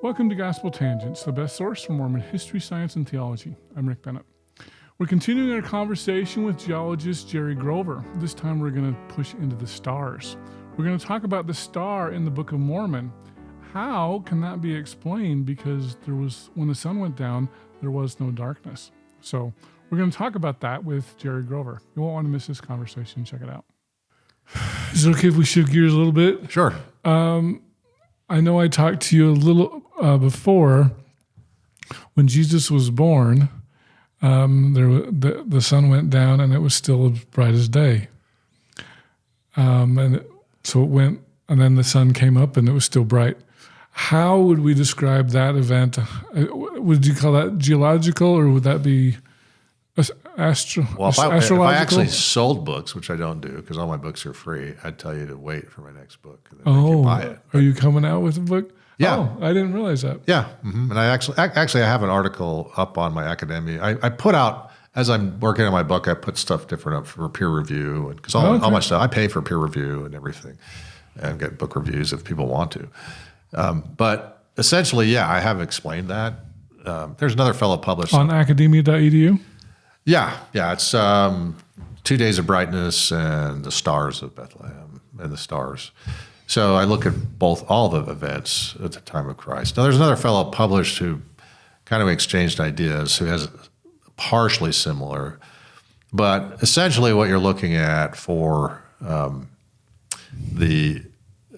Welcome to Gospel Tangents, the best source for Mormon history, science, and theology. I'm Rick Bennett. We're continuing our conversation with geologist Jerry Grover. This time we're going to push into the stars. We're going to talk about the star in the Book of Mormon. How can that be explained? Because when the sun went down, there was no darkness. So we're going to talk about that with Jerry Grover. You won't want to miss this conversation. Check it out. Is it okay if we shift gears a little bit? Sure. I know I talked to you a little before. When Jesus was born, the sun went down and it was still as bright as day. So it went, and then the sun came up and it was still bright. How would we describe that event? Would you call that geological, or would that be astrological? If I actually sold books, which I don't do because all my books are free, I'd tell you to wait for my next book and then make you buy it. Are you coming out with a book? Yeah. Oh, I didn't realize that. Yeah. Mm-hmm. And I actually have an article up on my academia. I put out, as I'm working on my book, I put stuff different up for peer review, and because all my stuff, I pay for peer review and everything, and get book reviews if people want to. But essentially, yeah, I have explained that. There's another fellow published on academia.edu. Yeah. It's 2 days of brightness and the stars of Bethlehem and the stars. So I look at all the events at the time of Christ. Now, there's another fellow published who kind of exchanged ideas, who has partially similar, but essentially what you're looking at for the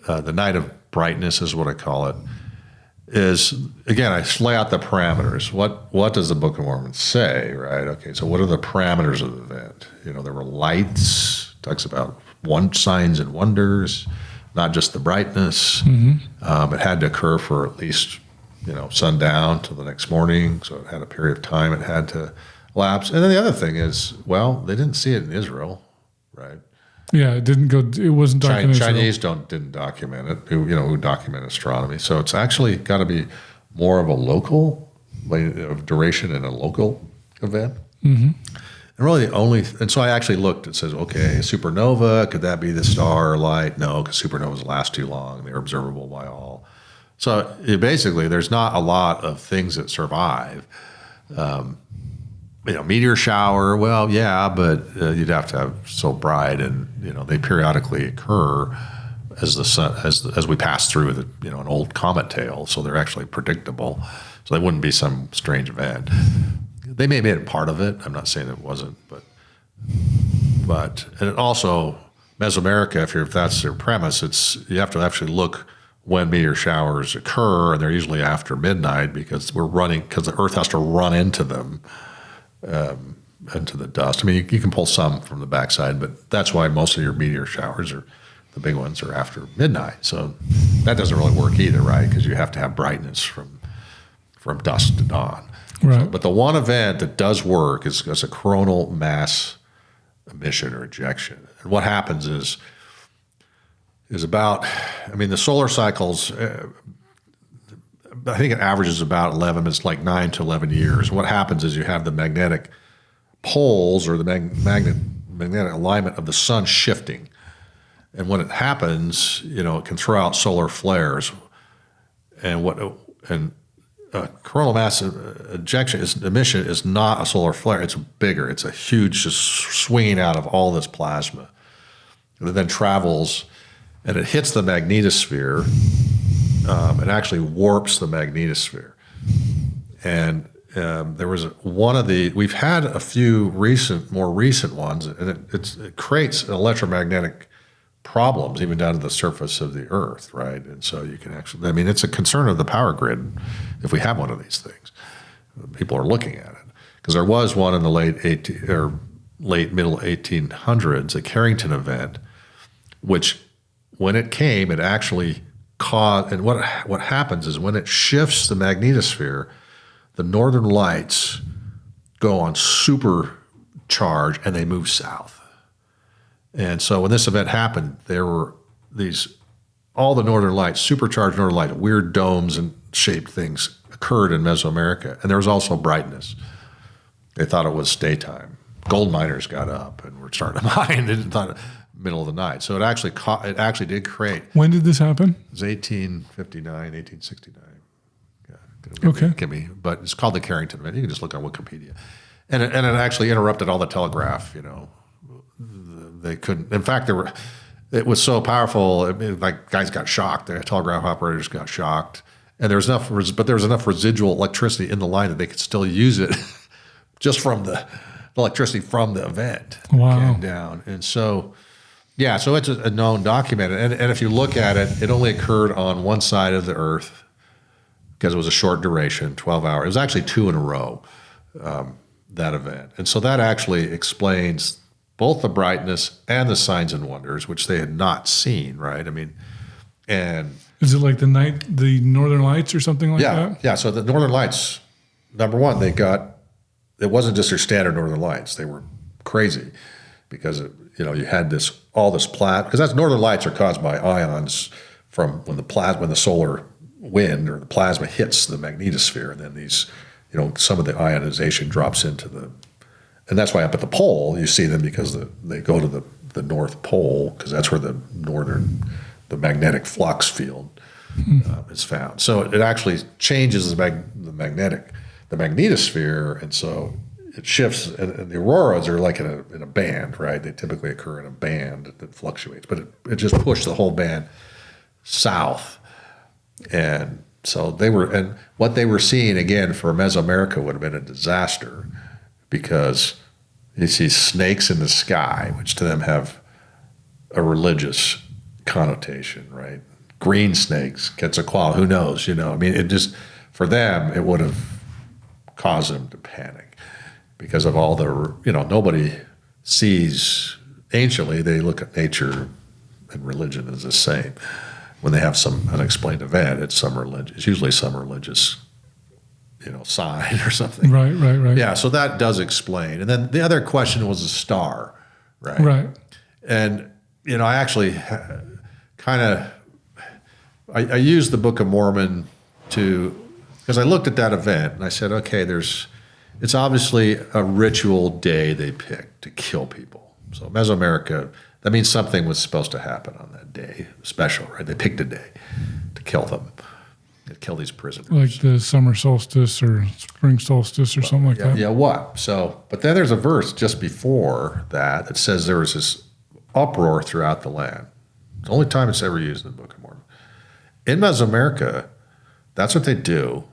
night of brightness is what I call it. Is, again, I lay out the parameters. What does the Book of Mormon say, right? Okay, so what are the parameters of the event? There were lights, talks about signs and wonders, not just the brightness. Mm-hmm. It had to occur for at least, sundown till the next morning, so it had a period of time it had to lapse. And then the other thing is, they didn't see it in Israel, right? Yeah, it wasn't dark in Israel. Chinese didn't document it, who document astronomy. So it's actually got to be more of a local duration and a local event. Mm-hmm. And really so I actually looked, it says, okay, supernova, could that be the star light? No, because supernovas last too long. They're observable by all. So basically, there's not a lot of things that survive. Meteor shower, well, yeah, but you'd have to have so bright, and they periodically occur as the sun as we pass through an old comet tail, so they're actually predictable. So they wouldn't be some strange event. They may have been part of it. I'm not saying it wasn't, but and also Mesoamerica, if that's their premise, you have to actually look when meteor showers occur, and they're usually after midnight because the Earth has to run into them. Into the dust. I mean, you can pull some from the backside, but that's why most of your meteor showers the big ones are after midnight. So that doesn't really work either, right? Because you have to have brightness from dusk to dawn. Right. So, but the one event that does work is a coronal mass emission or ejection. And what happens is about, the solar cycles, I think it averages about 11. It's like 9 to 11 years. What happens is you have the magnetic poles or the magnetic alignment of the sun shifting, and when it happens, it can throw out solar flares. And coronal mass emission is not a solar flare. It's bigger. It's a huge just swinging out of all this plasma that then travels, and it hits the magnetosphere. It actually warps the magnetosphere. And there was we've had a few more recent ones, and it creates electromagnetic problems even down to the surface of the Earth, right? And so you can actually, it's a concern of the power grid if we have one of these things. People are looking at it. Because there was one in the late middle 1800s, a Carrington event, which when it came, it actually caused, and what happens is when it shifts the magnetosphere, the northern lights go on supercharge and they move south. And so when this event happened, there were all the northern lights, supercharged northern lights, weird domes and shaped things occurred in Mesoamerica. And there was also brightness. They thought it was daytime. Gold miners got up and were starting to mine. They didn't thought middle of the night. So it actually did create. When did this happen? It was 1859, 1869. Okay. It can be, but it's called the Carrington event. You can just look on Wikipedia. And it actually interrupted all the telegraph, They couldn't. In fact, it was so powerful. I mean, like guys got shocked. The telegraph operators got shocked, and there was enough residual electricity in the line that they could still use it, just from the electricity from the event came down. And so, yeah, so it's a known documented. And if you look at it, it only occurred on one side of the Earth because it was a short duration, 12 hours. It was actually 2 in a row, that event. And so that actually explains both the brightness and the signs and wonders, which they had not seen, right? I mean, and is it like the Northern Lights or something like that? Yeah. So the Northern Lights, number one, it wasn't just your standard Northern Lights. They were crazy because you had all this plasma, because that's Northern Lights are caused by ions from when the solar wind or the plasma hits the magnetosphere, and then these, some of the ionization drops into and that's why up at the pole you see them, because they go to the North Pole, because that's where the magnetic flux field is found. So it actually changes the magnetosphere, and so it shifts. And the auroras are like in a band, right? They typically occur in a band that fluctuates, but it just pushed the whole band south. And so what they were seeing again for Mesoamerica would have been a disaster, because you see snakes in the sky, which to them have a religious connotation, right? Green snakes, Quetzalcoatl, who knows, I mean, it just, for them, it would have caused them to panic because of all nobody sees, anciently, they look at nature and religion as the same. When they have some unexplained event, it's usually some religious sign or something. Right. Yeah, so that does explain. And then the other question was a star, right? Right. And, I actually I used the Book of Mormon because I looked at that event and I said, okay, it's obviously a ritual day they picked to kill people. So Mesoamerica, that means something was supposed to happen on that day, special, right? They picked a day to kill them. Kill these prisoners. Like the summer solstice or spring solstice or something like that. Yeah, what? So, but then there's a verse just before that says there was this uproar throughout the land. It's the only time it's ever used in the Book of Mormon. In Mesoamerica, that's what they do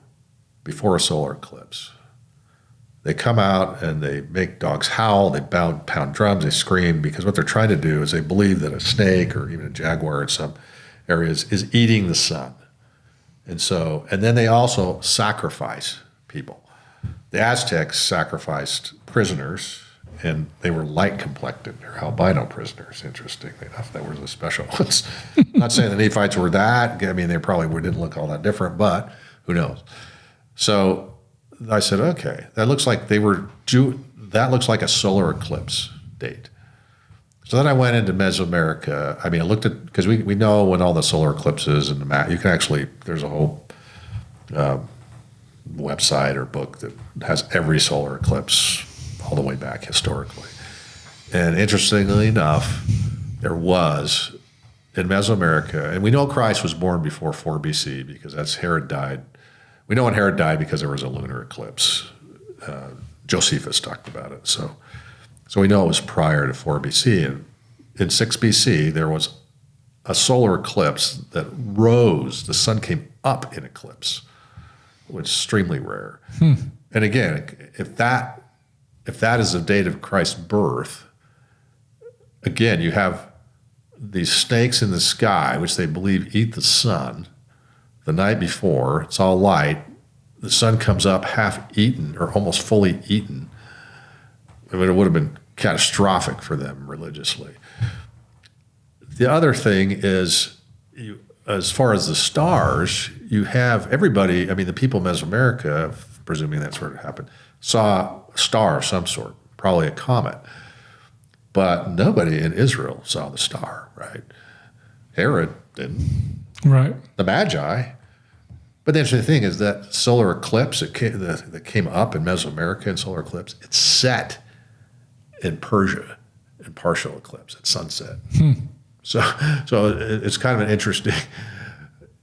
before a solar eclipse. They come out and they make dogs howl, they pound drums, they scream, because what they're trying to do is they believe that a snake or even a jaguar in some areas is eating the sun. And then they also sacrifice people. The Aztecs sacrificed prisoners, and they were light-complected, or albino prisoners, interestingly enough. That was the special ones. Not saying the Nephites were that. I mean, they probably didn't look all that different, but who knows? So I said, okay, that looks like that looks like a solar eclipse date. So then I went into Mesoamerica. I mean, I looked at, because we know when all the solar eclipses and the map, you can actually, there's a whole website or book that has every solar eclipse all the way back historically. And interestingly enough, there was in Mesoamerica, and we know Christ was born before 4 BC because that's Herod died. We know when Herod died because there was a lunar eclipse. Josephus talked about it. So we know it was prior to 4 BC. And in 6 BC, there was a solar eclipse that rose. The sun came up in eclipse, which is extremely rare. And again, if that is the date of Christ's birth, again, you have these snakes in the sky, which they believe eat the sun. The night before, it's all light. The sun comes up half eaten or almost fully eaten. I mean, it would have been catastrophic for them religiously. The other thing is, as far as the stars, you have everybody, I mean, the people of Mesoamerica, presuming that's where it happened, saw a star of some sort, probably a comet. But nobody in Israel saw the star, right? Herod didn't. Right. The Magi. But the interesting thing is that solar eclipse that came up in Mesoamerica in solar eclipse, it set in Persia in partial eclipse at sunset. So it's kind of an interesting.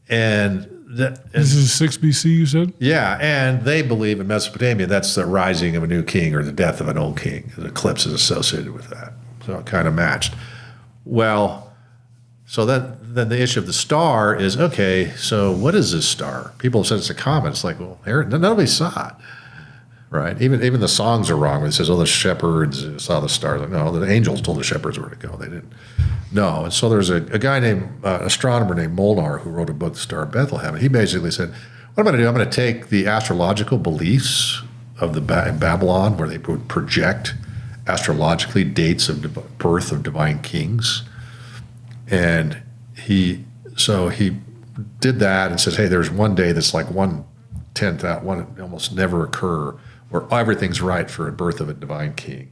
And This is 6 BC, you said? Yeah, and they believe in Mesopotamia that's the rising of a new king or the death of an old king. The eclipse is associated with that. So it kind of matched. Well, so then the issue of the star is, okay, so what is this star? People have said it's a comet. It's like, well, nobody saw it, right? Even the songs are wrong. When it says, oh, the shepherds saw the star. Like, no, the angels told the shepherds where to go. They didn't. No, and so there's a guy named, astronomer named Molnar who wrote a book, The Star of Bethlehem, and he basically said, what I'm going to do, I'm going to take the astrological beliefs of the Babylon, where they would project astrologically dates of birth of divine kings, and he did that and says, hey, there's one day that's like 1/10 out, one almost never occur, where everything's right for a birth of a divine king.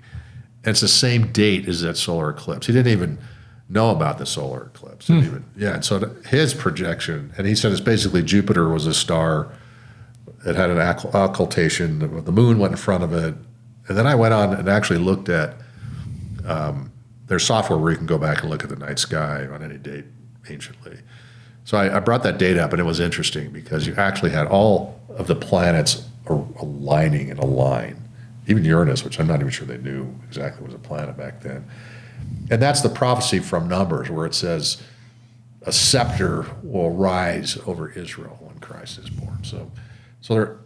And it's the same date as that solar eclipse. He didn't even know about the solar eclipse. And so his projection, and he said it's basically Jupiter was a star. It had an occultation. The moon went in front of it. And then I went on and actually looked at there's software where you can go back and look at the night sky on any date anciently. So I brought that data up, and it was interesting because you actually had all of the planets aligning in a line. Even Uranus, which I'm not even sure they knew exactly was a planet back then. And that's the prophecy from Numbers, where it says a scepter will rise over Israel when Christ is born. So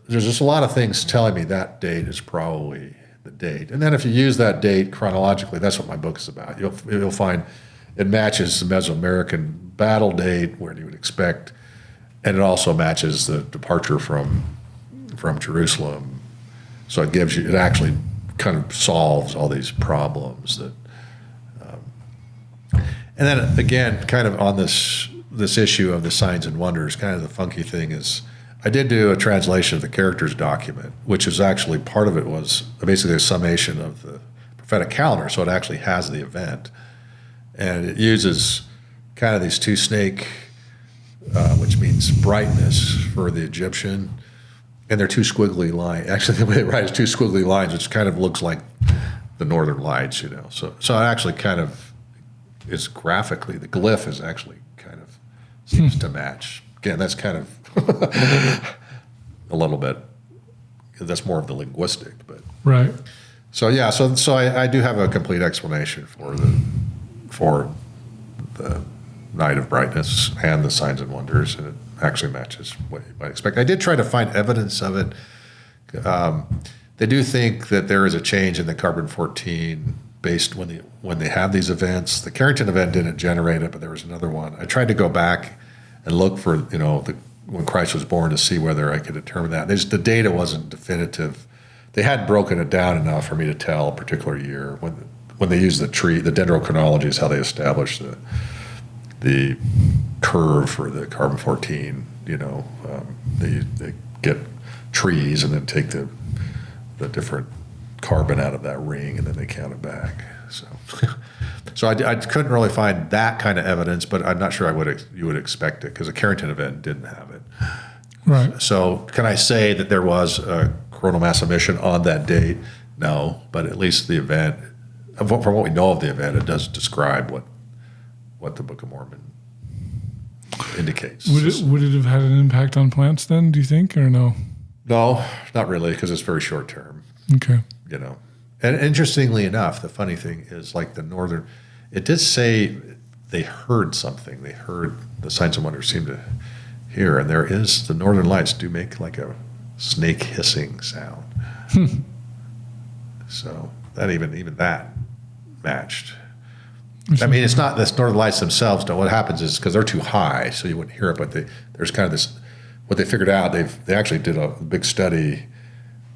there's just a lot of things telling me that date is probably the date. And then if you use that date chronologically, that's what my book is about. You'll find it matches the Mesoamerican battle date, where you would expect, and it also matches the departure from Jerusalem. So it actually kind of solves all these problems that. And then again, kind of on this issue of the signs and wonders, kind of the funky thing is, I did do a translation of the characters document, which is actually part of it was basically a summation of the prophetic calendar. So it actually has the event, and it uses kind of these two snake, which means brightness for the Egyptian, and they're two squiggly lines. Actually, the way they write is two squiggly lines, which kind of looks like the Northern Lights, So it actually kind of is graphically, the glyph is actually kind of seems to match. Again, that's kind of a little bit, that's more of the linguistic, but right. So yeah, so I do have a complete explanation for the night of brightness and the signs and wonders, and it actually matches what you might expect. I did try to find evidence of it. They do think that there is a change in the carbon-14 based when they have these events. The Carrington event didn't generate it, but there was another one. I tried to go back and look for when Christ was born to see whether I could determine that. The data wasn't definitive. They hadn't broken it down enough for me to tell a particular year. When they use the dendrochronology is how they establish the curve for the carbon-14. They get trees and then take the different carbon out of that ring, and then they count it back. So I couldn't really find that kind of evidence, but I'm not sure you would expect it, because the Carrington event didn't have it. Right. So can I say that there was a coronal mass emission on that date? No, but at least the event, from what we know of the event, it does describe what the Book of Mormon indicates. Would it have had an impact on plants then, do you think, or no? No, not really, because it's very short term. Okay. And interestingly enough, the funny thing is, like the northern, it did say they heard something. They heard the signs and wonders seem to hear, and the northern lights do make like a snake hissing sound. So that even that matched. I mean, it's not the northern lights themselves. What happens is, because they're too high, so you wouldn't hear it. But there's kind of this. What they figured out, they actually did a big study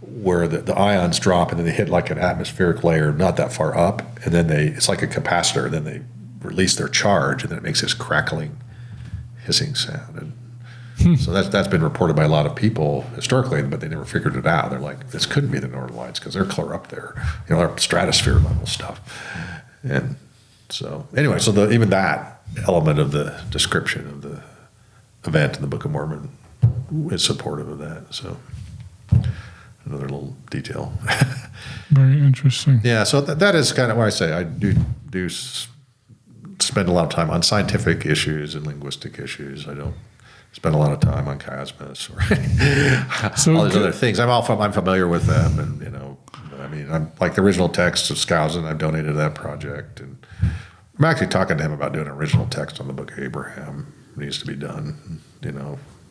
where the ions drop, and then they hit like an atmospheric layer not that far up, and then it's like a capacitor, and then they release their charge, and then it makes this crackling, hissing sound. And so that's been reported by a lot of people historically, but they never figured it out. They're like, this couldn't be the northern lights, because they're clear up there, they're stratosphere level stuff. And so anyway, so even that element of the description of the event in the Book of Mormon is supportive of that. So another little detail. Very interesting. Yeah, so that is kind of why I say I do spend a lot of time on scientific issues and linguistic issues. I don't spent a lot of time on chiasmus or So all these other things. I'm familiar with them, and I mean, I'm like the original text of Skousen. I've donated to that project, and I'm actually talking to him about doing an original text on the Book of Abraham. It needs to be done,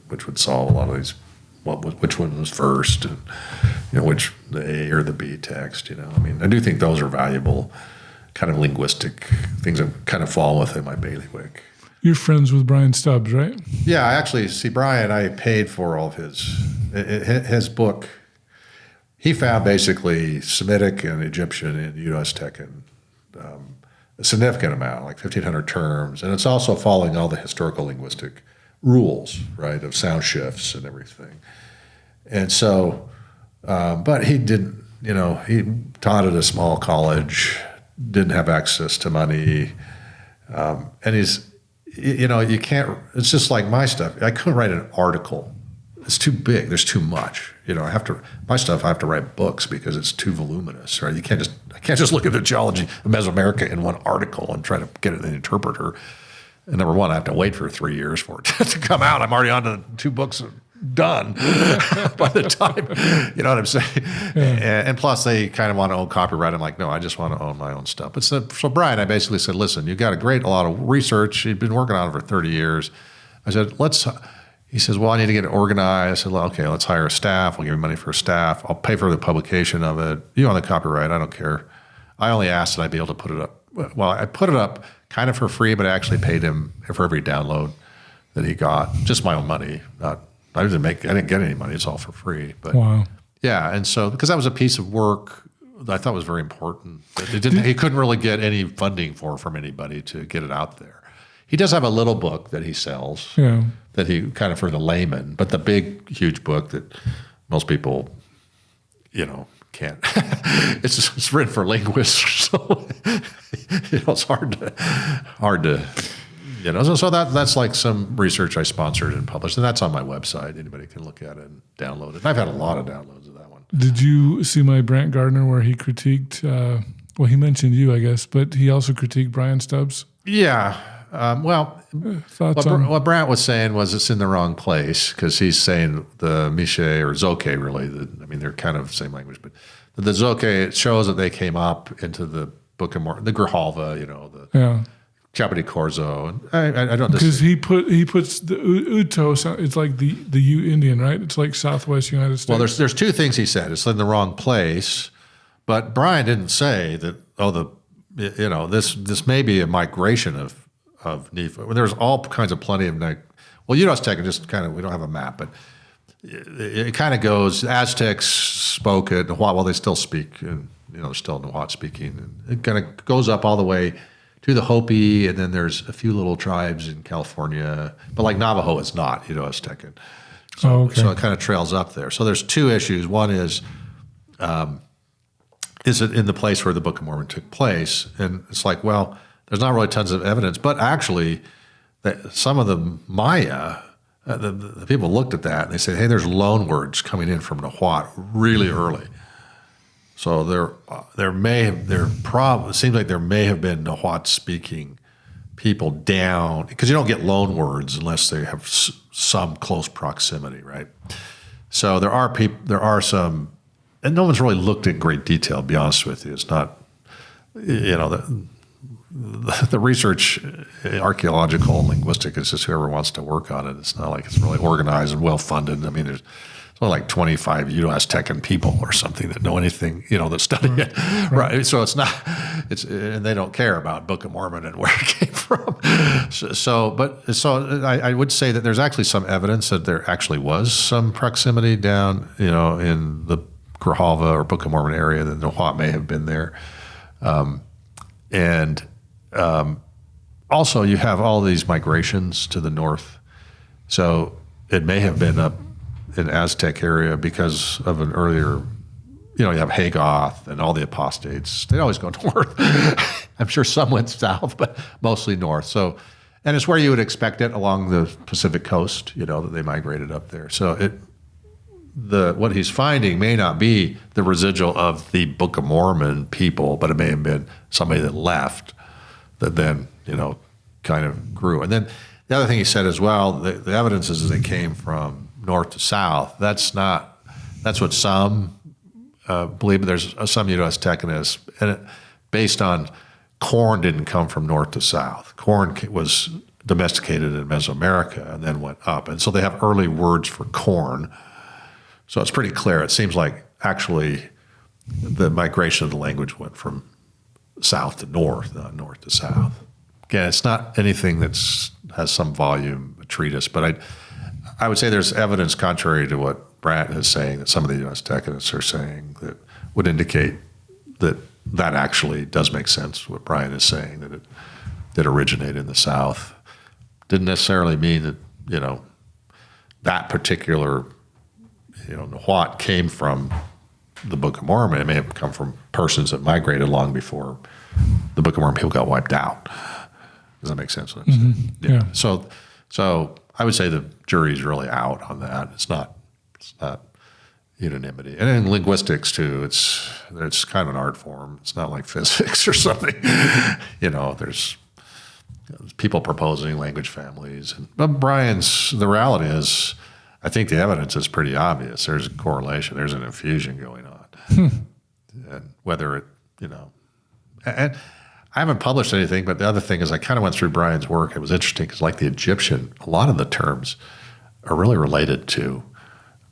which would solve a lot of these. Which one was first, and which the A or the B text. I mean, I do think those are valuable, kind of linguistic things that kind of fall within my bailiwick. You're friends with Brian Stubbs, right? Yeah, I actually see Brian. I paid for all of his book. He found basically Semitic and Egyptian in U.S. Tech and a significant amount, like 1,500 terms, and it's also following all the historical linguistic rules, right, of sound shifts and everything. And so, but he didn't. He taught at a small college, didn't have access to money, and he's. You can't, it's just like my stuff. I couldn't write an article. It's too big. There's too much. I have to write books because it's too voluminous, right? I can't just look at the geology of Mesoamerica in one article and try to get it in an interpreter. And number one, I have to wait for 3 years for it to come out. I'm already on to 2 books done by the time, you know what I'm saying? Yeah. And plus they kind of want to own copyright. I'm like, no, I just want to own my own stuff. But so Brian, I basically said, listen, you got a lot of research. He'd been working on it for 30 years. I said, he says, well, I need to get it organized. I said, well, okay, let's hire a staff. We'll give you money for a staff. I'll pay for the publication of it. You own the copyright. I don't care. I only asked that I'd be able to put it up. Well, I put it up kind of for free, but I actually paid him for every download that he got. Just my own money, I didn't get any money. It's all for free. But wow. Yeah, and so because that was a piece of work that I thought was very important. He couldn't really get any funding from anybody to get it out there. He does have a little book that he sells that he kind of for the layman, but the big, huge book that most people, can't. It's written for linguists, so it's hard to. So that's like some research I sponsored and published, and that's on my website. Anybody can look at it and download it. And I've had a lot of downloads of that one. Did you see my Brant Gardner where he critiqued, he mentioned you, I guess, but he also critiqued Brian Stubbs? Yeah. What Brant was saying was it's in the wrong place because he's saying the Miche or Zoke really, they're kind of the same language, but the Zoke, it shows that they came up into the Book of Mormon, the Grijalva, Chapati Corzo, and I don't because he puts the Utos. It's like the Ute Indian, right? It's like Southwest United States. Well, there's 2 things he said. It's in the wrong place, but Brian didn't say that. This may be a migration of Nephi. There's all kinds of plenty of U.S. Tech just kind of we don't have a map, but it kind of goes. Aztecs spoke it. They still speak, and they're still Nahuatl speaking, and it kind of goes up all the way to the Hopi, and then there's a few little tribes in California, but like Navajo is not Aztec. So it kind of trails up there. So there's 2 issues. One is it in the place where the Book of Mormon took place? And it's like, well, there's not really tons of evidence, but actually some of the Maya, the people looked at that and they said, hey, there's loan words coming in from Nahuatl really early. So it seems like there may have been Nahuatl speaking people down because you don't get loan words unless they have some close proximity, right? So there are some, and no one's really looked at great detail. To be honest with you, it's not, the research, archaeological and linguistic is just whoever wants to work on it. It's not like it's really organized and well funded. I mean, there's only like 25 U.S. Tech people or something that know anything, that study it, right? So it's not, and they don't care about Book of Mormon and where it came from. So I would say that there's actually some evidence that there actually was some proximity down, in the Grijalva or Book of Mormon area that Nahuatl may have been there, also you have all these migrations to the north, so it may have been up in Aztec area because of an earlier, you have Hagoth and all the apostates. They always go north. I'm sure some went south, but mostly north. So, and it's where you would expect it along the Pacific coast, that they migrated up there. So what he's finding may not be the residual of the Book of Mormon people, but it may have been somebody that left that then, kind of grew. And then The other thing he said as well, the evidence is they came from north to south. That's what some believe, but there's some Judeo-Aztecanists, and based on corn didn't come from north to south. Corn was domesticated in Mesoamerica and then went up. And so they have early words for corn. So it's pretty clear. It seems like actually the migration of the language went from south to north, not north to south. Again, it's not anything that's has some volume, a treatise, but I would say there's evidence contrary to what Brant is saying, that some of the Aztecanists are saying, that would indicate that actually does make sense, what Brian is saying, that it did originate in the South. Didn't necessarily mean that, that particular, Nahuatl came from the Book of Mormon. It may have come from persons that migrated long before the Book of Mormon people got wiped out. Does that make sense? What I'm saying? Yeah. So I would say the jury's really out on that. It's not unanimity. And in linguistics too, it's kind of an art form. It's not like physics or something. There's people proposing language families. But the reality is, I think the evidence is pretty obvious. There's a correlation. There's an infusion going on. And whether it, and I haven't published anything, but the other thing is I kind of went through Brian's work. It was interesting because like the Egyptian, a lot of the terms are really related to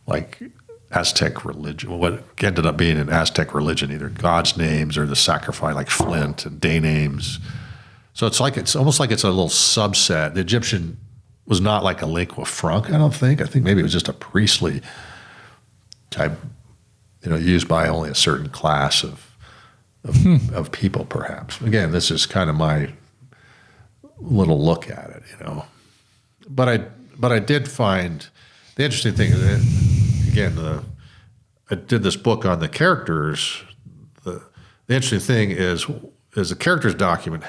like Aztec religion, what ended up being an Aztec religion, either God's names or the sacrifice, like flint and day names. So it's almost like it's a little subset. The Egyptian was not like a lingua franca, I don't think. I think maybe it was just a priestly type, used by only a certain class of people, perhaps. Again, this is kind of my little look at it, But I did find the interesting thing is, again, I did this book on the characters. The interesting thing is the characters document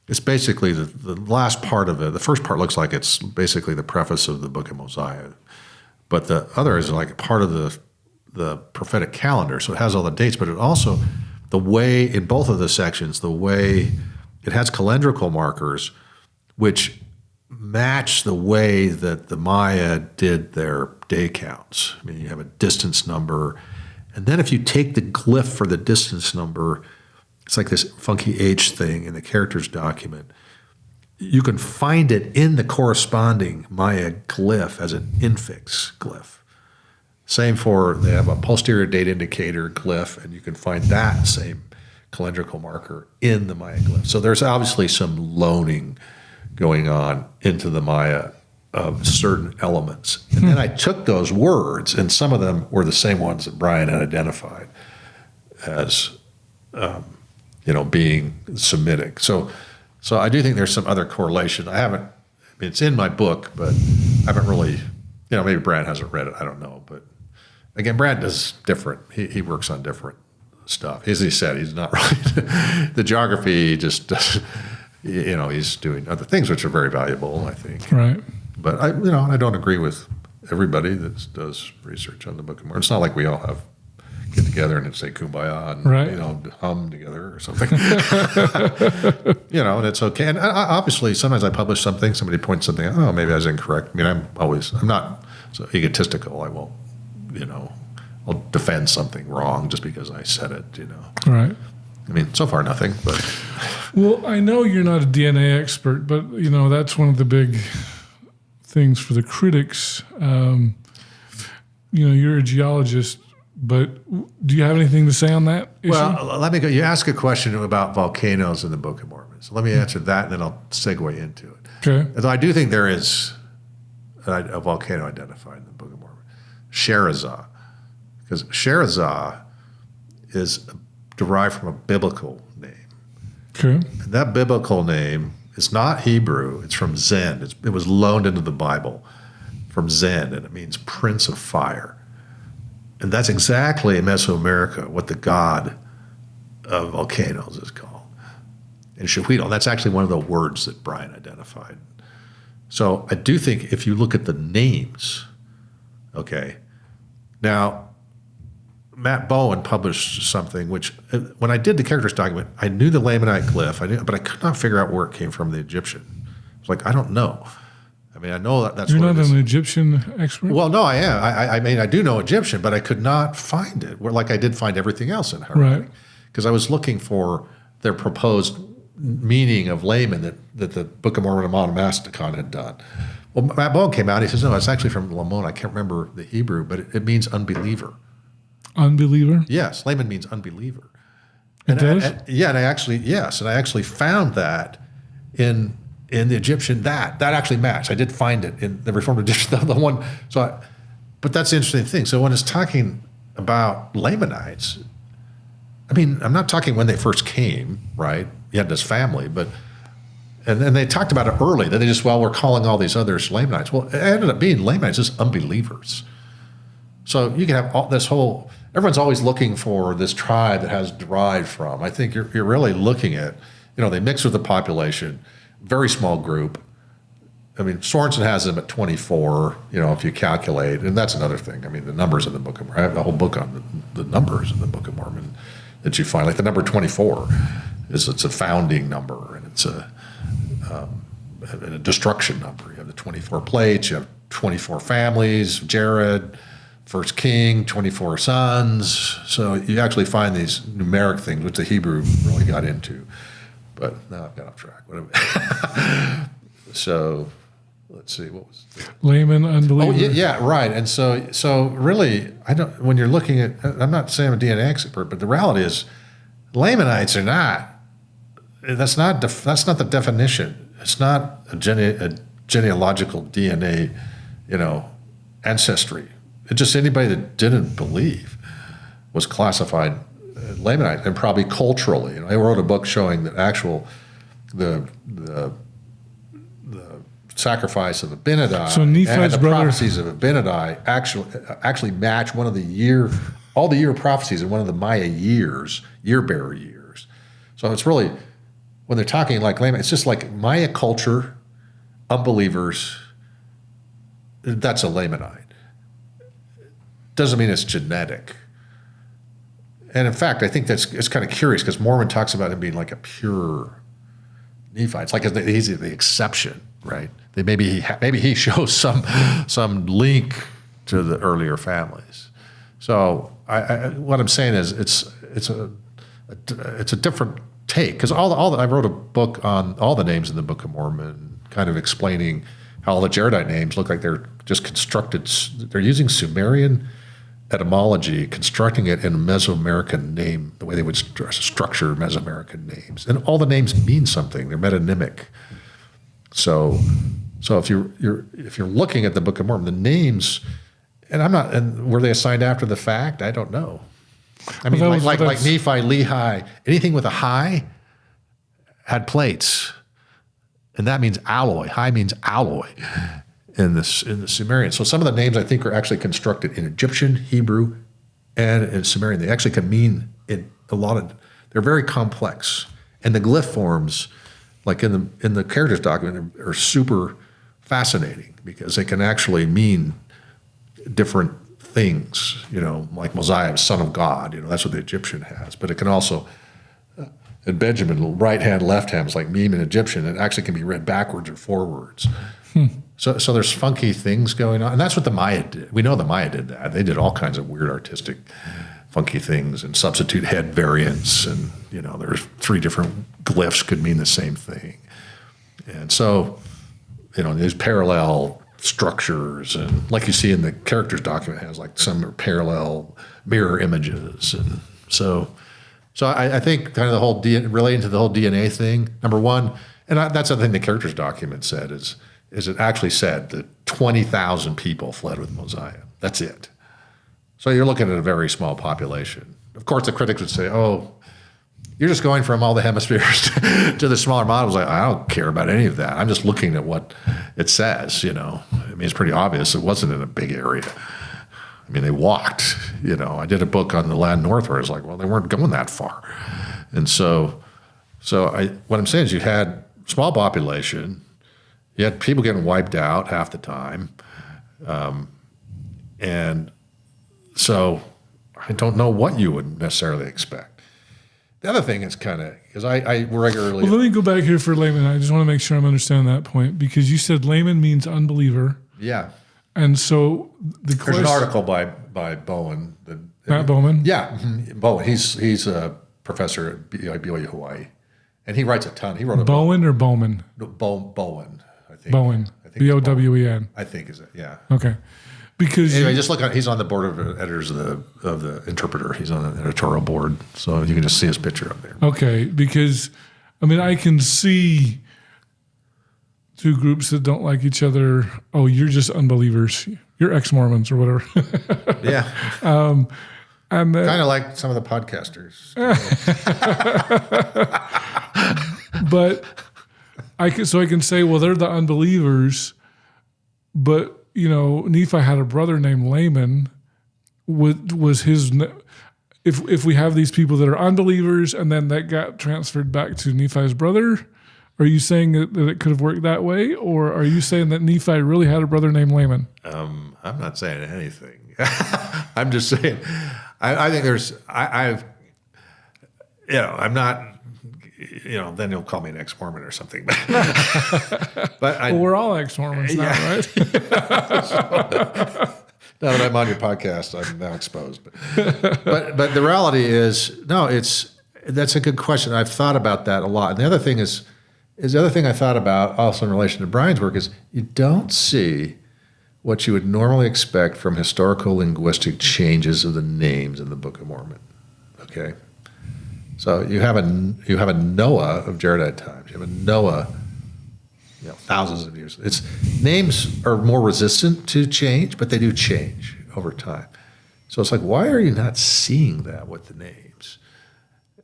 it's basically the last part of it. The first part looks like it's basically the preface of the Book of Mosiah, but the other is like part of the prophetic calendar. So it has all the dates, but it also, the way in both of the sections, the way it has calendrical markers, which match the way that the Maya did their day counts. I mean, you have a distance number, and then if you take the glyph for the distance number, it's like this funky H thing in the characters document. You can find it in the corresponding Maya glyph as an infix glyph. Same they have a posterior date indicator glyph, and you can find that same calendrical marker in the Maya glyph. So there's obviously some loaning going on into the Maya of certain elements. And then I took those words, and some of them were the same ones that Brian had identified as, being Semitic. So I do think there's some other correlation. It's in my book, but I haven't really, maybe Brad hasn't read it. I don't know. But again, Brad does different. He works on different stuff. As he said, he's not really, the geography just does, he's doing other things which are very valuable, I think. Right. But I don't agree with everybody that does research on the Book of Mormon. It's not like we all get together and say kumbaya and right. Hum together or something. And it's okay. And obviously, sometimes I publish something, somebody points something out. Oh, maybe I was incorrect. I mean, I'm not so egotistical. I won't, I'll defend something wrong just because I said it. Right. I mean, so far nothing, but. Well, I know you're not a DNA expert, but that's one of the big things for the critics. You're a geologist, but do you have anything to say on that issue? Well, let me go. You ask a question about volcanoes in the Book of Mormon. So let me answer that, and then I'll segue into it. Okay. Although I do think there is a volcano identified in the Book of Mormon, Sherazah, because Sherazah is derived from a biblical name. Okay. And that biblical name is not Hebrew. It's from Zen. It was loaned into the Bible from Zen, and it means Prince of Fire. And that's exactly in Mesoamerica what the god of volcanoes is called. And Shahuitel, that's actually one of the words that Brian identified. So I do think if you look at the names, okay, now Matt Bowen published something which, when I did the characters document, I knew the Lamanite glyph, but I could not figure out where it came from, the Egyptian. It's like, I don't know. I mean, I know that's You're what not it is. an Egyptian expert? Well, no, I am. I mean, I do know Egyptian, but I could not find it. Like I did find everything else in her Right. writing, because I was looking for their proposed meaning of layman that the Book of Mormon and Monomasticon had done. Well, Matt Bowen came out. He says, no, it's actually from Lamon. I can't remember the Hebrew, but it means unbeliever. Unbeliever? Yes, layman means unbeliever. It does? And I actually found that in the Egyptian, that actually matched. I did find it in the Reformed Egyptian, the one. But that's the interesting thing. So when it's talking about Lamanites, I mean, I'm not talking when they first came, right? You had this family, and they talked about it early, that they just, we're calling all these others Lamanites. Well, it ended up being Lamanites, just unbelievers. So you can have everyone's always looking for this tribe that has derived from. I think you're really looking at, they mix with the population, very small group. I mean, Sorensen has them at 24, if you calculate, and that's another thing. I mean, the numbers in the Book of Mormon, I have a whole book on the numbers in the Book of Mormon that you find. Like the number 24 it's a founding number, and it's a destruction number. You have the 24 plates, you have 24 families, Jared, first king, 24 sons. So you actually find these numeric things, which the Hebrew really got into. But now I've got off track. So let's see, what was Layman, unbeliever. Oh, yeah, right. And so really, when you're looking at, I'm not saying I'm a DNA expert, but the reality is Lamanites are not. That's not the definition. It's not a genealogical DNA, ancestry. It's just anybody that didn't believe was classified Lamanite, and probably culturally. I wrote a book showing that the sacrifice of Abinadi and the prophecies of Abinadi actually match all the year prophecies in one of the Maya year-bearer years. So it's really, when they're talking like Lamanite, it's just like Maya culture, unbelievers, that's a Lamanite. Doesn't mean it's genetic. And in fact, I think it's kind of curious, because Mormon talks about him being like a pure Nephite. It's like he's the exception, right? Maybe he shows some link to the earlier families. So what I'm saying is it's a different take, because I wrote a book on all the names in the Book of Mormon, kind of explaining how all the Jaredite names look like they're just constructed. They're using Sumerian etymology, constructing it in a Mesoamerican name, the way they would structure Mesoamerican names, and all the names mean something. They're metonymic. So if you're looking at the Book of Mormon, the names, and were they assigned after the fact? I don't know. I mean, like Nephi, Lehi, anything with a high had plates, and that means alloy. High means alloy in the Sumerian. So some of the names I think are actually constructed in Egyptian, Hebrew, and in Sumerian. They actually can mean they're very complex. And the glyph forms, like in the characters document, are super fascinating, because they can actually mean different things, like Mosiah, son of God, that's what the Egyptian has. But it can also, in Benjamin, right hand, left hand, is like meme in Egyptian. It actually can be read backwards or forwards. So there's funky things going on. And that's what the Maya did. We know the Maya did that. They did all kinds of weird artistic funky things, and substitute head variants, and there's 3 different glyphs could mean the same thing. And so, there's parallel structures, and like you see in the characters document, it has like some parallel mirror images. And so I think kind of the whole relating to the whole DNA thing, number one, and that's the thing the characters document said, is it actually said that 20,000 people fled with Mosiah. That's it. So you're looking at a very small population. Of course, the critics would say, oh, you're just going from all the hemispheres to the smaller models. Like, I don't care about any of that. I'm just looking at what it says, I mean, it's pretty obvious it wasn't in a big area. I mean, they walked, I did a book on the land north where it's like, well, they weren't going that far. And so what I'm saying is you had small population, you had people getting wiped out half the time. And so I don't know what you would necessarily expect. The other thing is kind of, because I regularly... Well, let me go back here for layman. I just want to make sure I'm understanding that point, because you said layman means unbeliever. Yeah. And so There's an article by Bowen. Matt Bowman? Yeah, Bowen. He's a professor at BYU Hawaii. And he writes a ton. He wrote a Bowen or Bowman? Bowen, I think. Bowen. Bowen. I think is it, yeah. Okay. Because anyway, just look at, he's on the board of editors of the Interpreter. He's on the editorial board, so you can just see his picture up there. Okay, because I mean I can see two groups that don't like each other. Oh, you're just unbelievers. You're ex-Mormons or whatever. Yeah. And kind of like some of the podcasters. But I can say, well, they're the unbelievers, but you know, Nephi had a brother named Laman. Was his? If we have these people that are unbelievers, and then that got transferred back to Nephi's brother, are you saying that it could have worked that way, or are you saying that Nephi really had a brother named Laman? I'm not saying anything. I'm just saying. I think there's. I'm not. Then you'll call me an ex-Mormon or something. But well, we're all ex-Mormons now, right? Now that I'm on your podcast, I'm now exposed. But the reality is, no, that's a good question. I've thought about that a lot. And the other thing is the other thing I thought about also in relation to Brian's work is you don't see what you would normally expect from historical linguistic changes of the names in the Book of Mormon. Okay. So you have a Noah of Jaredite times. You have a Noah, thousands of years. Names are more resistant to change, but they do change over time. So it's like, why are you not seeing that with the names?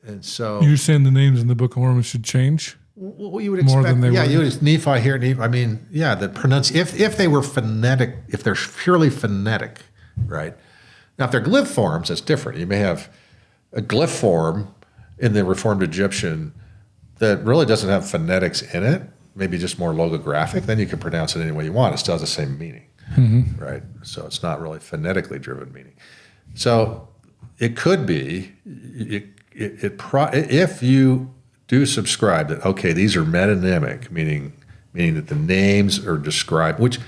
And so you're saying the names in the Book of Mormon should change? Well, you would expect more than they were. You would Nephi here, Nephi. I mean, if they were phonetic, if they're purely phonetic, right? Now, if they're glyph forms, that's different. You may have a glyph form in the Reformed Egyptian that really doesn't have phonetics in it, maybe just more logographic, then you can pronounce it any way you want. It still has the same meaning, right? So it's not really phonetically driven meaning. So it could be, if you do subscribe that, okay, these are metonymic, meaning that the names are described, which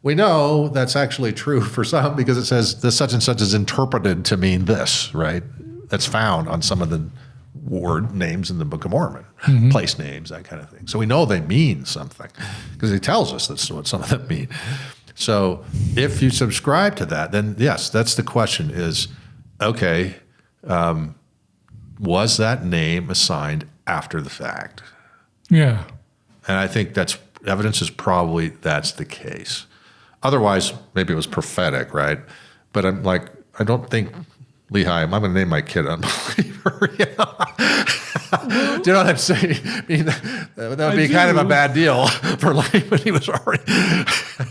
we know that's actually true for some because it says the such and such is interpreted to mean this, right? That's found on some of the word names in the Book of Mormon, place names, that kind of thing. So we know they mean something because he tells us that's what some of them mean. So if you subscribe to that, then yes, that's the question is, okay, was that name assigned after the fact? Yeah. And I think evidence is probably that's the case. Otherwise, maybe it was prophetic, right? But I'm like, I don't think Lehi, I'm going to name my kid Unbeliever. Do you know what I'm saying? I mean, that would be kind of a bad deal for life when he was already.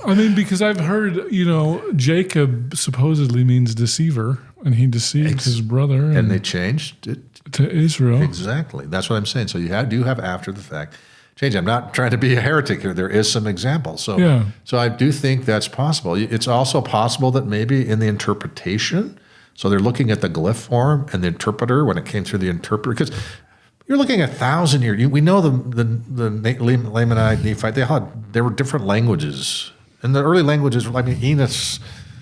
I mean, because I've heard, Jacob supposedly means deceiver, and he deceived his brother. And they changed it to Israel. Exactly. That's what I'm saying. So you do have after the fact change. I'm not trying to be a heretic here. There is some examples. So I do think that's possible. It's also possible that maybe in the interpretation, so they're looking at the glyph form and the interpreter when it came through the interpreter, because you're looking at 1,000 years. We know the Lamanite, Nephi, there were different languages. And the early languages, Enos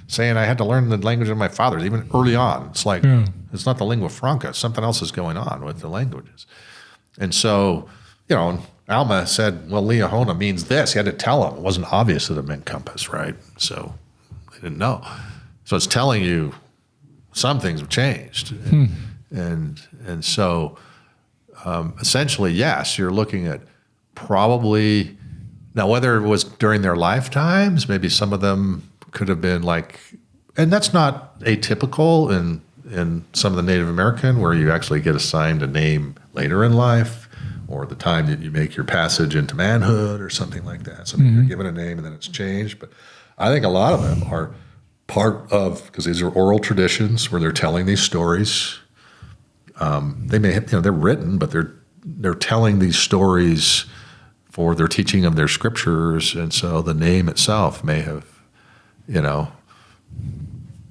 saying I had to learn the language of my fathers, even early on. It's like, it's not the lingua franca. Something else is going on with the languages. And so, Alma said, well, Liahona means this. He had to tell him. It wasn't obvious that it meant compass, right? So they didn't know. So it's telling you some things have changed. And so essentially, yes, you're looking at probably, now whether it was during their lifetimes, maybe some of them could have been like, and that's not atypical in some of the Native American where you actually get assigned a name later in life or the time that you make your passage into manhood or something like that. So you're given a name and then it's changed. But I think a lot of them are part of, because these are oral traditions where they're telling these stories. They may have, they're written, but they're telling these stories for their teaching of their scriptures. And so the name itself may have,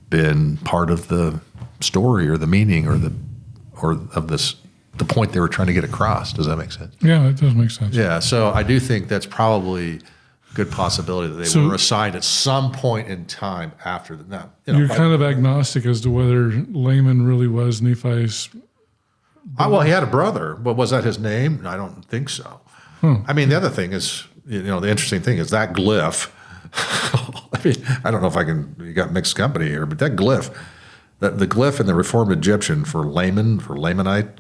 been part of the story or the meaning or of this the point they were trying to get across. Does that make sense? Yeah, that does make sense. Yeah, so I do think that's probably a good possibility that they were assigned at some point in time after the. Now, you're kind of agnostic as to whether Laman really was Nephi's. Well, he had a brother, but was that his name? I don't think so. I mean, the other thing is, the interesting thing is that glyph. I mean, I don't know if you got mixed company here, but that glyph, the glyph in the Reformed Egyptian for Laman, for Lamanite,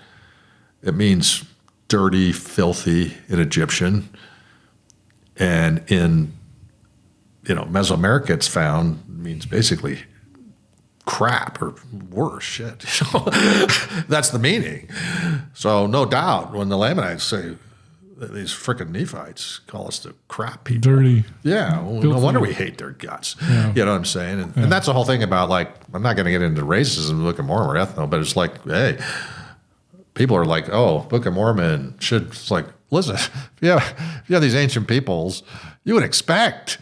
it means dirty, filthy in Egyptian. And in, Mesoamerica, it's found means basically crap or worse shit. That's the meaning. So no doubt when the Lamanites say, these frickin' Nephites call us the crap people. Dirty. Yeah, well, no wonder we hate their guts. Yeah. You know what I'm saying? And that's the whole thing about, I'm not going to get into racism, Book of Mormon or ethno, but it's like, hey, people are like, oh, Book of Mormon should, it's like, listen, if you have these ancient peoples, you would expect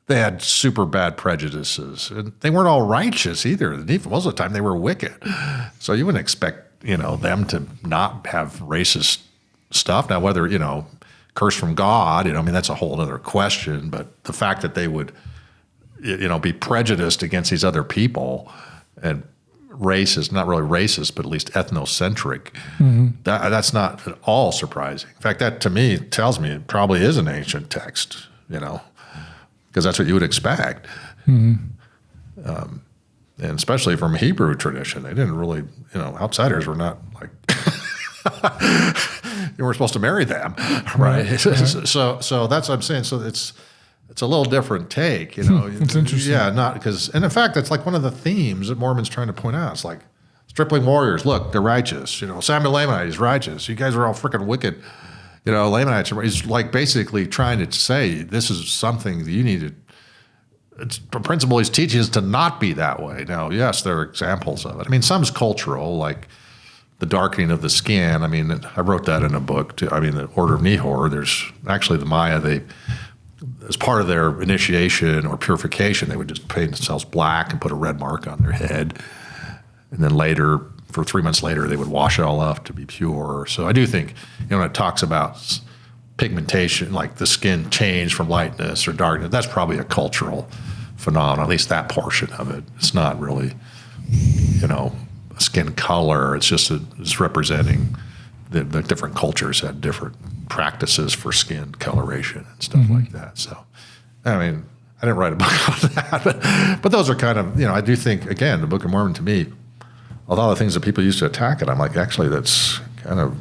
they had super bad prejudices. And they weren't all righteous either. Most of the time they were wicked. So you wouldn't expect, them to not have racist stuff. Now, whether, curse from God, that's a whole other question. But the fact that they would, be prejudiced against these other people and racist, not really racist, but at least ethnocentric, that's not at all surprising. In fact, that to me tells me it probably is an ancient text, because that's what you would expect. And especially from Hebrew tradition, they didn't really, outsiders were not like, you were supposed to marry them, right? So that's what I'm saying. So it's a little different take, It's interesting. Yeah, and in fact, that's like one of the themes that Mormon's trying to point out. It's like stripling warriors, look, they're righteous. Samuel Lamanite is righteous. You guys are all freaking wicked. Lamanites are. He's like basically trying to say this is something that you need to. It's a principle he's teaching is to not be that way. Now, yes, there are examples of it. I mean, some's cultural, like the darkening of the skin. I mean, I wrote that in a book too. I mean, the Order of Nehor, there's actually the Maya, as part of their initiation or purification, they would just paint themselves black and put a red mark on their head. And then later, for 3 months later, they would wash it all off to be pure. So I do think, when it talks about pigmentation, like the skin change from lightness or darkness, that's probably a cultural phenomenon, at least that portion of it. It's not really, skin color. It's just it's representing the different cultures had different practices for skin coloration and stuff like that. So, I mean, I didn't write a book on that, but those are kind of, I do think, again, the Book of Mormon to me, although the things that people used to attack it, I'm like, actually, that's kind of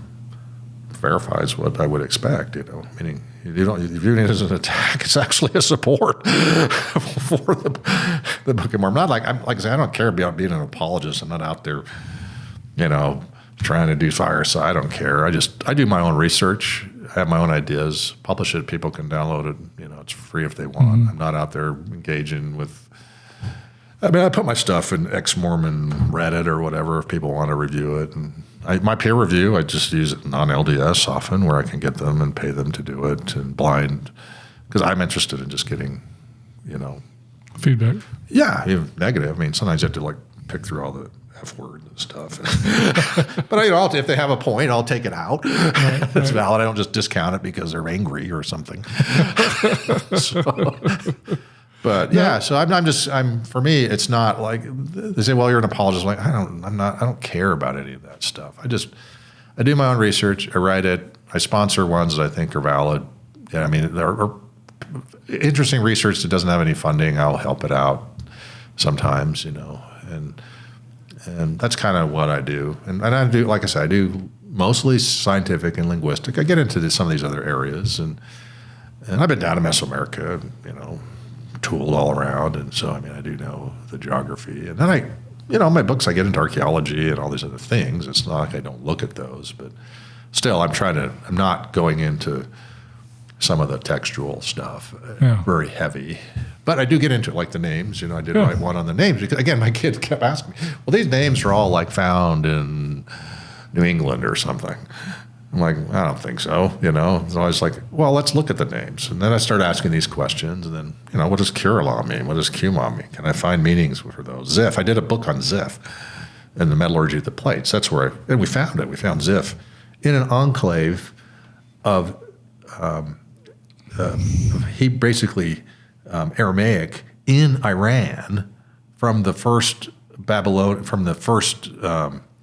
verifies what I would expect, meaning you don't view it as an attack, it's actually a support for the Book of Mormon. Not like I say, I don't care about being an apologist. I'm not out there, trying to do fireside. I don't care. I do my own research, I have my own ideas, publish it, people can download it, it's free if they want. I'm not out there engaging with, I put my stuff in ex-Mormon Reddit or whatever if people want to review it. And my peer review, I just use it non-LDS often where I can get them and pay them to do it and blind, because I'm interested in just getting, feedback. Yeah, even negative. I mean, sometimes you have to pick through all the F word and stuff. But if they have a point, I'll take it out. It's valid. I don't just discount it because they're angry or something. But yeah, so for me, it's not like they say, well, you're an apologist. Like, I don't care about any of that stuff. I do my own research. I write it. I sponsor ones that I think are valid. Yeah, I mean, there are interesting research that doesn't have any funding. I'll help it out sometimes, and that's kind of what I do. And I do, like I said, I do mostly scientific and linguistic. I get into some of these other areas, and I've been down to Mesoamerica, tooled all around, and so I do know the geography. And then in my books I get into archaeology and all these other things. It's not like I don't look at those, but still I'm not going into some of the textual stuff very heavy. But I do get into it, like the names. I did write one on the names because, again, my kid kept asking me, well, these names are all found in New England or something. I'm like, I don't think so, So I was like, well, let's look at the names. And then I started asking these questions. And then, what does Coronal mean? What does Qumran mean? Can I find meanings for those? Ziph. I did a book on Ziph. and the metallurgy of the plates. That's where, and we found it. We found Ziph in an enclave of basically Aramaic in Iran from the first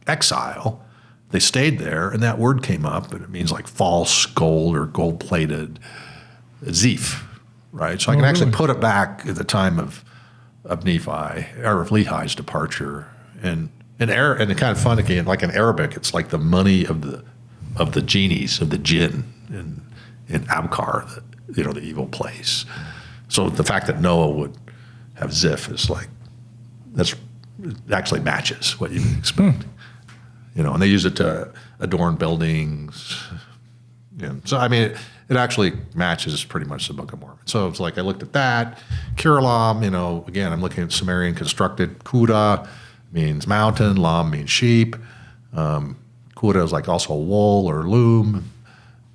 exile. They stayed there, and that word came up, and it means like false gold or gold-plated Ziph, right? So I can actually put it back at the time of Nephi, or of Lehi's departure. And it's kind of fun again, like in Arabic, it's like the money of the genies, of the jinn in Abkar, the evil place. So the fact that Noah would have Ziph is like, it actually matches what you would expect. And they use it to adorn buildings. So, I mean, it actually matches pretty much the Book of Mormon. So it's like I looked at that. Kiralam, again, I'm looking at Sumerian constructed. Kuda means mountain. Lam means sheep. Kuda is like also wool or loom.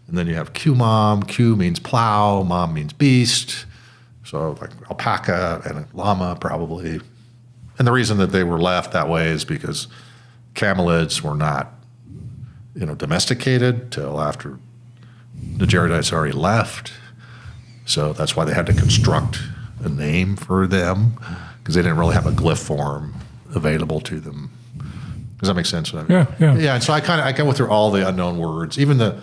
And then you have Qmam. Q means plow. Mam means beast. So like alpaca and a llama probably. And the reason that they were left that way is because camelids were not, domesticated till after the Jaredites already left. So that's why they had to construct a name for them, because they didn't really have a glyph form available to them. Does that make sense? Yeah. And so I go through all the unknown words, even the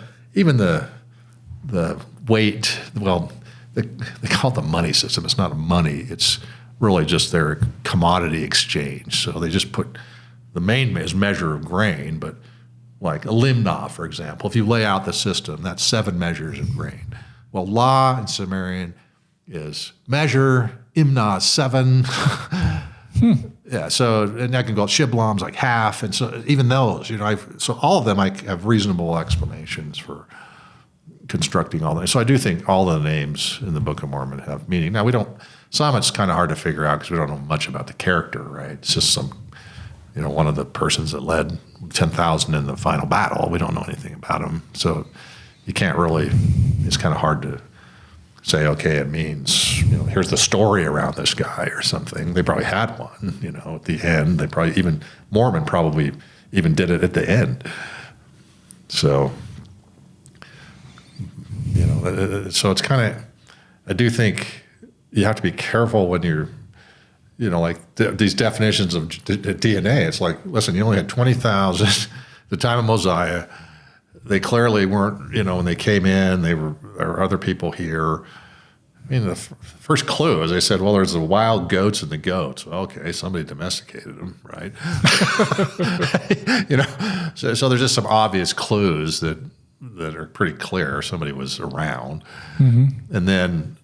weight. Well, they call it the money system. It's not a money. It's really just their commodity exchange. So they just put the main is measure of grain, but like a limnah, for example, if you lay out the system, that's 7 measures of grain. Well, La in Sumerian is measure, imnah 7. Yeah, so, and I can go, Shiblam's like half, and so even those, so all of them I have reasonable explanations for constructing all that. So I do think all the names in the Book of Mormon have meaning. Now some it's kind of hard to figure out because we don't know much about the character, right? It's just one of the persons that led 10,000 in the final battle. We don't know anything about him. So you can't really, it's kind of hard to say, okay, it means, here's the story around this guy or something. They probably had one, at the end. They probably Mormon probably even did it at the end. So, so it's kind of, I do think you have to be careful when you're, these definitions of DNA. It's like, listen, you only had 20,000 at the time of Mosiah. They clearly weren't, when they came in, there were other people here. I mean, the first clue is they said, well, there's the wild goats and the goats. Well, okay, somebody domesticated them, right? So there's just some obvious clues that are pretty clear. Somebody was around. Mm-hmm. And then,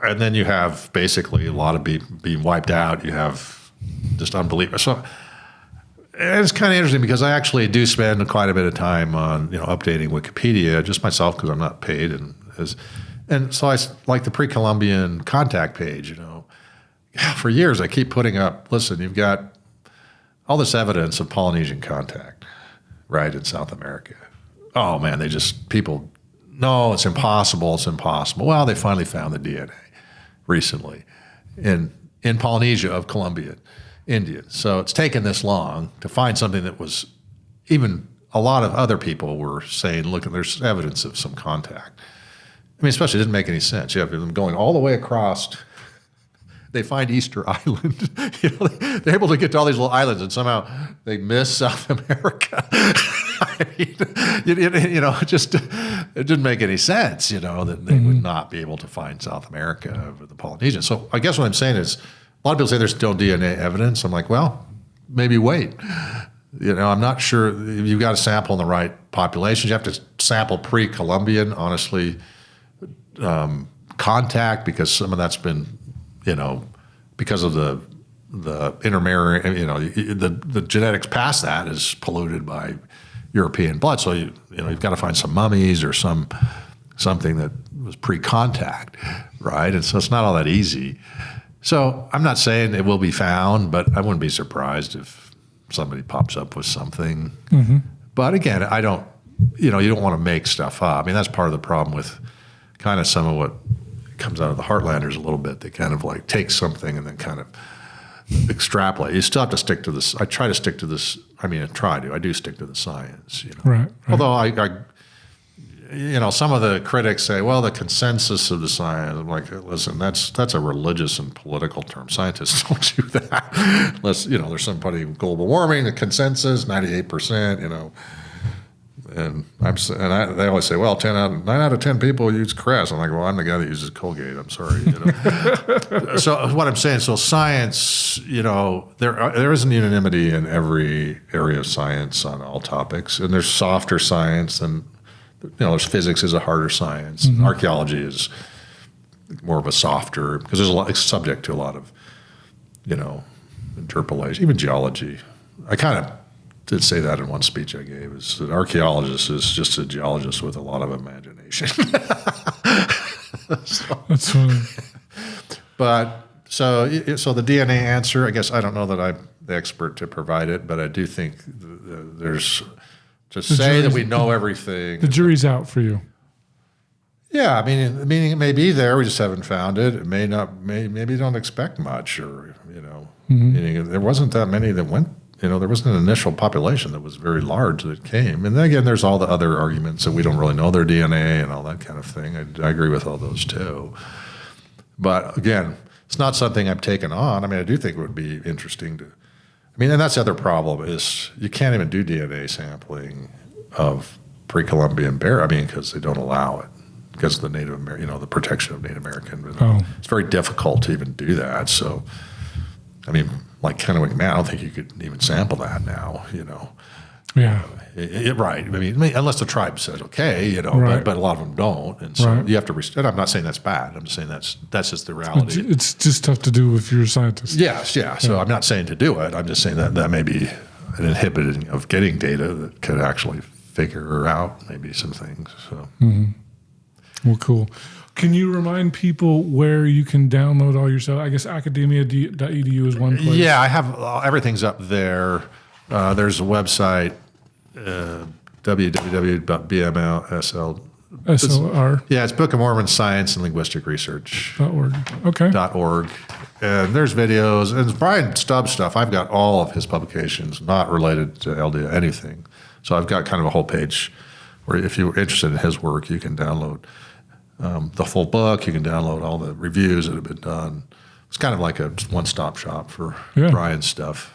and then you have basically a lot of being wiped out. You have just unbelievable. So it's kind of interesting because I actually do spend quite a bit of time on updating Wikipedia just myself because I'm not paid, and so I like the pre-Columbian contact page. For years I keep putting up. Listen, you've got all this evidence of Polynesian contact, right, in South America. Oh man, people. No, it's impossible. It's impossible. Well, they finally found the DNA recently in Polynesia of Columbian Indians. So it's taken this long to find something that was even a lot of other people were saying, look, there's evidence of some contact. I mean, especially it didn't make any sense. You have them going all the way across. They find Easter Island. They're able to get to all these little islands, and somehow they miss South America. I mean, it didn't make any sense, that they would not be able to find South America with the Polynesians. So I guess what I'm saying is, a lot of people say there's no DNA evidence. I'm like, well, maybe wait. I'm not sure. You've got to sample in the right populations. You have to sample pre-Columbian, honestly, contact, because some of that's been, because of the intermarrying, the genetics past that is polluted by European blood. So you've got to find some mummies or something that was pre-contact, right? And so it's not all that easy. So I'm not saying it will be found, but I wouldn't be surprised if somebody pops up with something. Mm-hmm. But again, I don't, you don't want to make stuff up. I mean, that's part of the problem with kind of some of what comes out of the Heartlanders a little bit. They kind of like take something and then kind of extrapolate. You still have to stick to this. I try to stick to this. I do stick to the science. Right. Although I some of the critics say, well, the consensus of the science. I'm like, listen, that's a religious and political term. Scientists don't do that. Unless, there's somebody global warming, the consensus, 98%, And they always say, well, 9 out of 10 people use Crest. I'm like, well, I'm the guy that uses Colgate. I'm sorry. So what I'm saying, science, there isn't unanimity in every area of science on all topics, and there's softer science, and there's physics is a harder science, and archaeology is more of a softer, because it's subject to a lot of, interpolation, even geology. I kind of did say that in one speech I gave, is that archaeologist is just a geologist with a lot of imagination. That's funny. But so the DNA answer, I guess I don't know that I'm the expert to provide it, but I do think there's to say that we know everything. The jury's out for you. Yeah, meaning it may be there, we just haven't found it. It may not. Maybe don't expect much, or meaning there wasn't that many that went. There wasn't an initial population that was very large that came. And then again, there's all the other arguments that we don't really know their DNA and all that kind of thing. I agree with all those too. But again, it's not something I've taken on. I do think it would be interesting to, and that's the other problem is you can't even do DNA sampling of pre-Columbian bear, because they don't allow it because of the Native American, the protection of Native American. It's very difficult to even do that. So, like Kennewick Man, I don't think you could even sample that now, Yeah. Right. Unless the tribe says okay, right. but a lot of them don't, and so you have to. And I'm not saying that's bad. I'm just saying that's just the reality. It's just tough to do if you're a scientist. Yes, yeah. So I'm not saying to do it. I'm just saying that may be an inhibiting of getting data that could actually figure out maybe some things. So. Well, cool. Can you remind people where you can download all your stuff? I guess academia.edu is one place. Yeah, I have everything's up there. There's a website, www.bmlsl. SLR. Yeah, it's Book of Mormon Science and Linguistic Research. .org. Okay. .org. And there's videos. And Brian Stubbs stuff, I've got all of his publications, not related to LDS, anything. So I've got kind of a whole page where if you're interested in his work, you can download the full book. You can download all the reviews that have been done. It's kind of like a one-stop shop for Brian's stuff,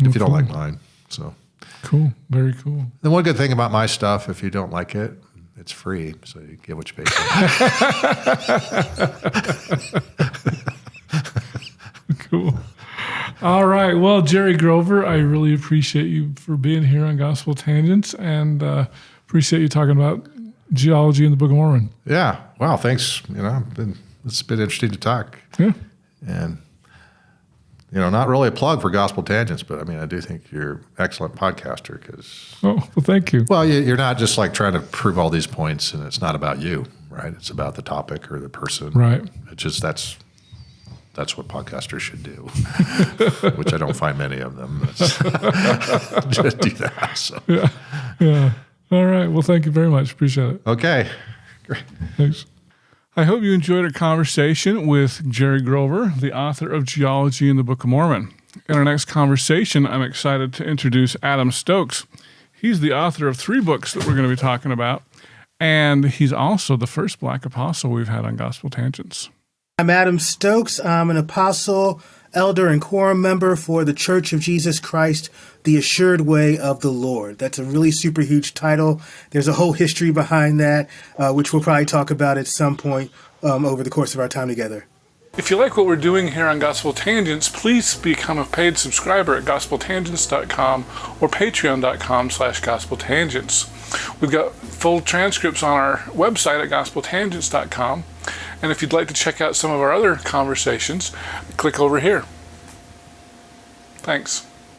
if you don't like mine. So cool, very cool. The one good thing about my stuff, if you don't like it, it's free, so you get what you pay for. Cool. All right. Well, Jerry Grover, I really appreciate you for being here on Gospel Tangents, and appreciate you talking about geology in the Book of Mormon. Yeah. Wow. Thanks. It's been interesting to talk. Yeah. And, not really a plug for Gospel Tangents, but I do think you're an excellent podcaster because. Oh, well, thank you. Well, you're not just like trying to prove all these points, and it's not about you, right? It's about the topic or the person. Right. It's just that's what podcasters should do, which I don't find many of them just do that. So. Yeah. Yeah. All right. Well, thank you very much. Appreciate it. Okay. Great. Thanks. I hope you enjoyed our conversation with Jerry Grover, the author of Geology in the Book of Mormon. In our next conversation, I'm excited to introduce Adam Stokes. He's the author of 3 books that we're going to be talking about, and he's also the first Black apostle we've had on Gospel Tangents. I'm Adam Stokes. I'm an apostle, elder, and quorum member for the Church of Jesus Christ, the Assured Way of the Lord. That's a really super huge title. There's a whole history behind that, which we'll probably talk about at some point over the course of our time together. If you like what we're doing here on Gospel Tangents, please become a paid subscriber at gospeltangents.com or patreon.com/gospeltangents. We've got full transcripts on our website at gospeltangents.com. And if you'd like to check out some of our other conversations, click over here. Thanks.